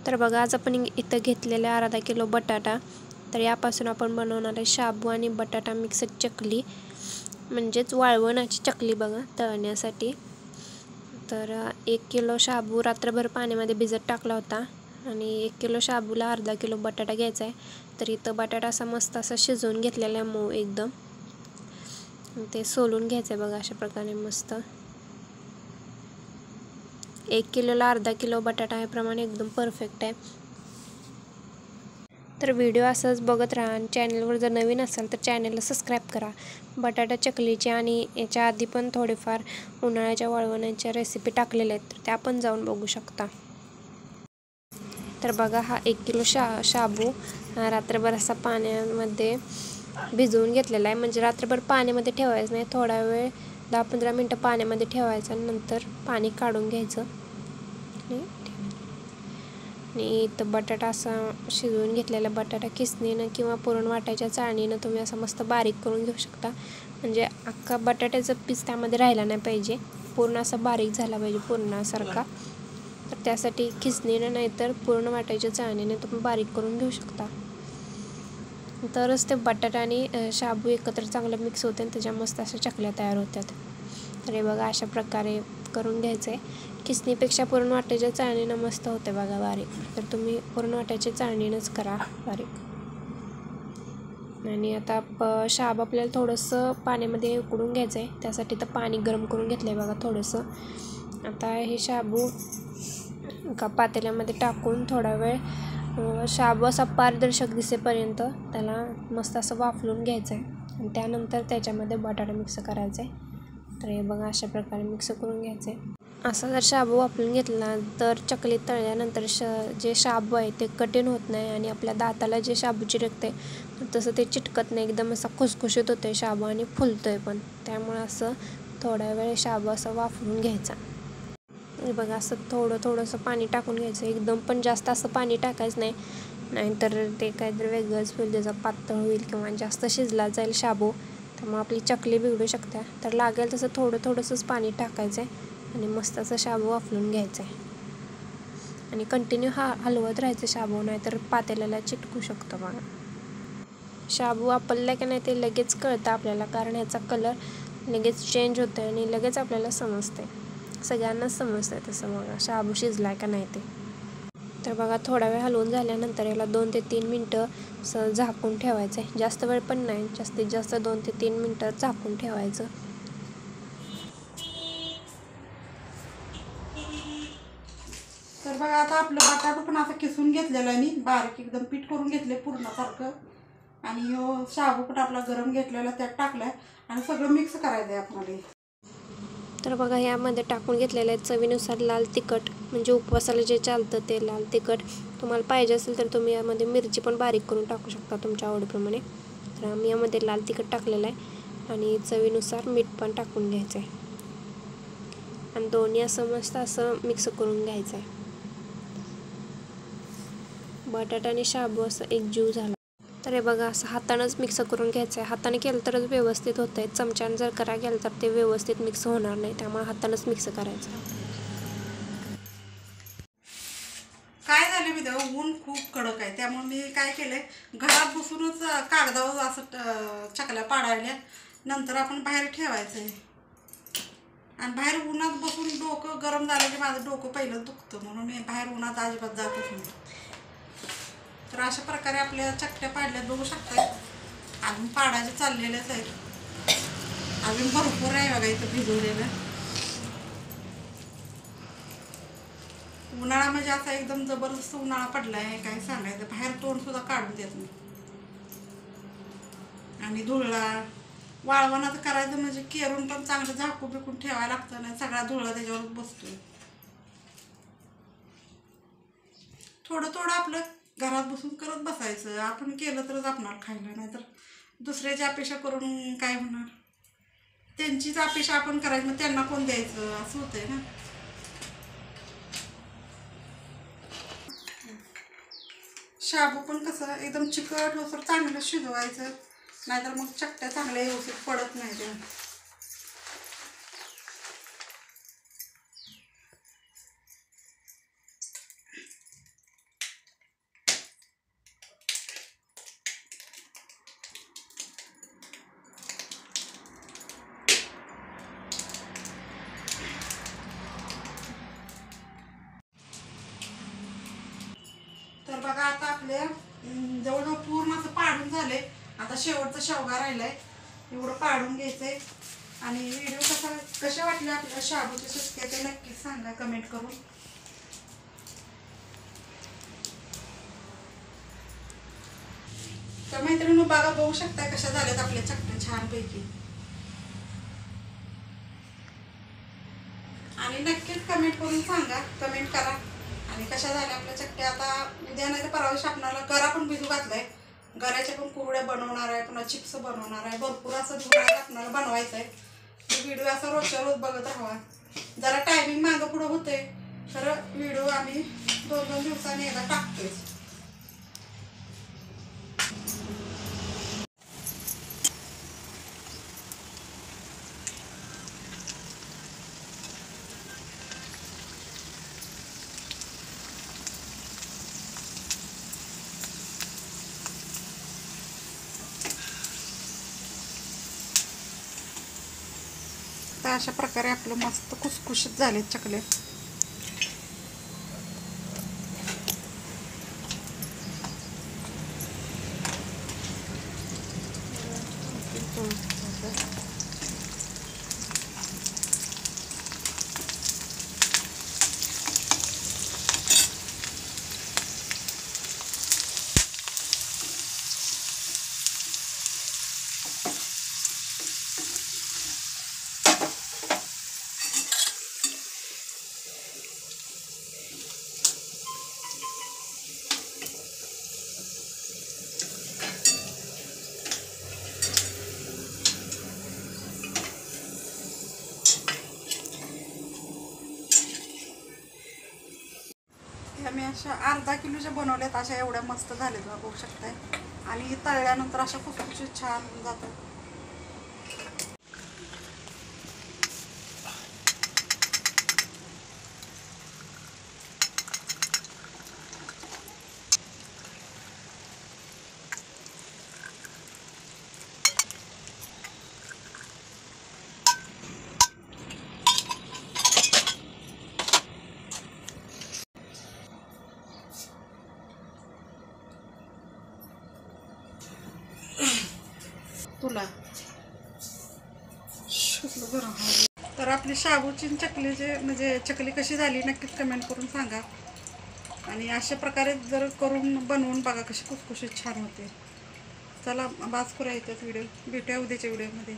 तर बघा आज आपण इथं घेतलेले अर्धा किलो बटाटा, तर यापासून आपण बनवणार आहे शाबू आणि बटाटा मिक्स चकली, म्हणजेच वाळवणाची चकली बघा तळण्यासाठी। तर 1 किलो शाबू रात्रभर पाण्यामध्ये भिजत टाकला होता आणि 1 किलो शाबूला अर्धा किलो बटाटा घ्यायचा आहे। तर इथं बटाटा असा मस्त असा शिजवून घेतलेला आहे मऊ एकदम, ते सोलून घ्यायचं आहे बघा अशा प्रकारे मस्त। 1 किलोला अर्धा किलो बटाटा आहे प्रमाणे एकदम परफेक्ट आहे। तर व्हिडिओ असंच बघत राहा आणि चॅनलवर जर नवीन असाल तर चॅनलला सबस्क्राईब करा। बटाटा चकलीची आणि याच्या आधी पण थोडेफार उन्हाळ्याच्या वाळवण्याच्या रेसिपी टाकलेल्या आहेत, तर त्या पण जाऊन बघू शकता। तर बघा हा 1 किलो शाबू रात्रभर असा पाण्यामध्ये भिजवून घेतलेला आहे, म्हणजे रात्रभर पाण्यामध्ये ठेवायचं नाही, थोडा वेळ 10-15 मिनिटं पाण्यामध्ये ठेवायचं आणि नंतर पाणी काढून घ्यायचं। आणि इथं बटाटा असा शिजवून घेतलेला बटाटा किसणीनं किंवा पुरण वाटायच्या चाळणीनं तुम्ही असं मस्त बारीक करून घेऊ शकता, म्हणजे अख्खा बटाट्याचा पीस त्यामध्ये राहिला नाही पाहिजे, पूर्ण असा बारीक झाला पाहिजे पुरणासारखा। तर त्यासाठी किसणीनं नाहीतर पुरण वाटायच्या चाळणीने तुम्ही बारीक करून घेऊ शकता, तरच ते बटाटा आणि शाबू एकत्र चांगलं मिक्स होते आणि त्याच्या मस्त अशा चकल्या तयार होतात। तर हे बघा अशा प्रकारे करून घ्यायचं आहे। किसणीपेक्षा पुरण वाटायच्या चाळणीनं मस्त होते बघा बारीक, तर तुम्ही पुरण वाटायच्या चाळणीनंच करा बारीक। आणि आता शाबू आपल्याला थोडंसं पाण्यामध्ये उकडून घ्यायचं आहे, त्यासाठी तर पाणी गरम करून घेतलं आहे बघा थोडंसं। आता हे शाबू एका पातेल्यामध्ये टाकून थोडा वेळ शाबू असा पारदर्शक दिसेपर्यंत त्याला मस्त असं वाफलून घ्यायचं आहे आणि त्यानंतर त्याच्यामध्ये बटाटा मिक्स करायचा आहे। तर हे बघा अशा प्रकारे मिक्स करून घ्यायचं आहे। असा जर शाबू वाफलून घेतला तर चकली तळल्यानंतर जे शाबू आहे ते कठीण होत नाही आणि आपल्या दाताला जे शाबू चिटकते तसं ते चिटकत नाही, एकदम असा खुसखुशीत होतोय शाबू आणि फुलतोय पण, त्यामुळे असं थोडा वेळ शाबू असा वाफलून घ्यायचा। बघा असं थोडंसं पाणी टाकून घ्यायचं, एकदम पण जास्त असं पाणी टाकायचं नाही, नाहीतर ते काहीतरी वेगळंच होईल, त्याचा पातळ होईल किंवा जास्त शिजला जाईल शाबू, त्यामुळे आपली चकली बिघडू शकते। तर लागेल तसं थोडंसंच पाणी टाकायचं आहे आणि मस्त असं शाबू वाफलून घ्यायचं आहे आणि कंटिन्यू हलवत राहायचं शाबू, नाहीतर पातेल्याला चिटकू शकतो बघा। शाबू वाफलला की नाही ते लगेच कळतं आपल्याला, कारण ह्याचा कलर लगेच चेंज होतो आणि लगेच आपल्याला समजते, सगळ्यांनाच समजतं तसं बघा शाबू शिजला का नाही ते। तर बघा थोडा वेळ हलवून झाल्यानंतर याला 2 ते 3 मिनटं असं झाकून ठेवायचं आहे, जास्त वेळ पण नाही, जास्तीत जास्त 2 ते 3 मिनटं झाकून ठेवायचं। तर बघा आता आपलं बटाटा पण आता किसून घेतलेलं आहे, मी बारीक एकदम पीठ करून घेतले पूर्णासारखं, आणि शाबू पण आपला गरम घेतलेला त्यात टाकलाय आणि सगळं मिक्स करायचं आहे आपल्याला। तर बघा यामध्ये टाकून घेतलेलं आहे चवीनुसार लाल तिखट, म्हणजे उपवासाला जे चालतं ते लाल तिखट, तुम्हाला पाहिजे असेल तर तुम्ही यामध्ये मिरची पण बारीक करून टाकू शकता तुमच्या आवडीप्रमाणे। तर आम्ही यामध्ये लाल तिखट टाकलेलं आहे आणि चवीनुसार मीठ पण टाकून घ्यायचं आहे आणि दोन्ही असं मस्त असं मिक्स करून घ्यायचं आहे। बटाटा आणि शाबू असं एकजीव झाला। तर हे बघा असं हातानंच मिक्स करून घ्यायचं आहे, हाताने केलं तरच व्यवस्थित होतं आहे, चमच्याने जर करायला गेलं तर ते व्यवस्थित मिक्स होणार नाही, त्यामुळे हातानंच मिक्स करायचं। काय झालं मी तेव्हा ऊन खूप कडक आहे, त्यामुळे मी काय केलंय घरात बसूनच कागदावर असं चकल्या पाडायला, नंतर आपण बाहेर ठेवायचं आहे आणि बाहेर उन्हात बसून डोकं गरम झालं की माझं डोकं पहिलं दुखतं, म्हणून मी बाहेर उन्हात अजिबात जातच नाही। तर अशा प्रकारे आपल्या चकल्या पाडल्या बघू शकता, अजून पाडायचे चाललेलेच आहेत, अजून भरपूर आहे बघा इथं भिजवलेलं। उन्हाळा म्हणजे असा एकदम जबरदस्त उन्हाळा पडलाय, काय सांगायचं, बाहेर तोंड सुद्धा काढून देत नाही। आणि धुळा वाळवणाचं करायचं म्हणजे केरून पण चांगलं झाकून बिकून ठेवायला लागतं, नाही सगळा धुळा त्याच्यावर बसतोय। थोडं आपलं घरात बसून करत बसायचं, आपण केलं तरच आपणाला खायला, नाही तर दुसऱ्याची अपेक्षा करून काय होणार, त्यांचीच अपेक्षा आपण करायची, मग त्यांना कोण द्यायचं असं होतंय ना। शाबू पण कसं एकदम चिकट होसर चांगलं शिजवायचं, नाहीतर मग चकट्या चांगल्या व्यवस्थित पडत नाही त्या। आता आपल्या जवळजवळ पूर्ण असं पाडून झाले. आता शेवटचा शेवगा राहिलाय, एवढं पाडून घ्यायचंय. आणि व्हिडिओ कसे वाटले आपल्या शाबूचे चटके ते नक्कीच सांगा कमेंट करून. तर मैत्रिणी बघा, बघू शकता कशा झाल्यात आपल्या चटण्या छानपैकी. आणि नक्कीच कमेंट करून सांगा, कमेंट करा आणि कशा झाल्या आपल्या चटण्या. आता उद्या नाही तर परवा दिवशी आपल्याला गरा पण भिजू घातलाय. गऱ्याच्या पण कुरड्या बनवणार आहे, पुन्हा चिप्स बनवणार आहे. भरपूर असं धुळा आपल्याला बनवायचं आहे. व्हिडिओ असा रोजच्या रोज बघत राहावा. जरा टायमिंग मागं पुढं होते, तर व्हिडिओ आम्ही 2-2 दिवसांनी एकदा टाकतोय. तर अशा प्रकारे आपलं मस्त खुसखुशीत झाले चकले. मी अशा अर्धा किलोच्या बनवल्यात. अशा एवढ्या मस्त झाल्यात बघू शकताय. आणि तळल्यानंतर अशा खुसखुशीत छान जातात. तुला तर आपली शाबूची चकलीचे म्हणजे चकली कशी झाली नक्कीच कमेंट करून सांगा. आणि अशा प्रकारे जर करून बनवून बघा कशी खुसखुशीत छान होते. चला बास करूया इथेच व्हिडिओ. भेटूया उद्याच्या व्हिडिओमध्ये.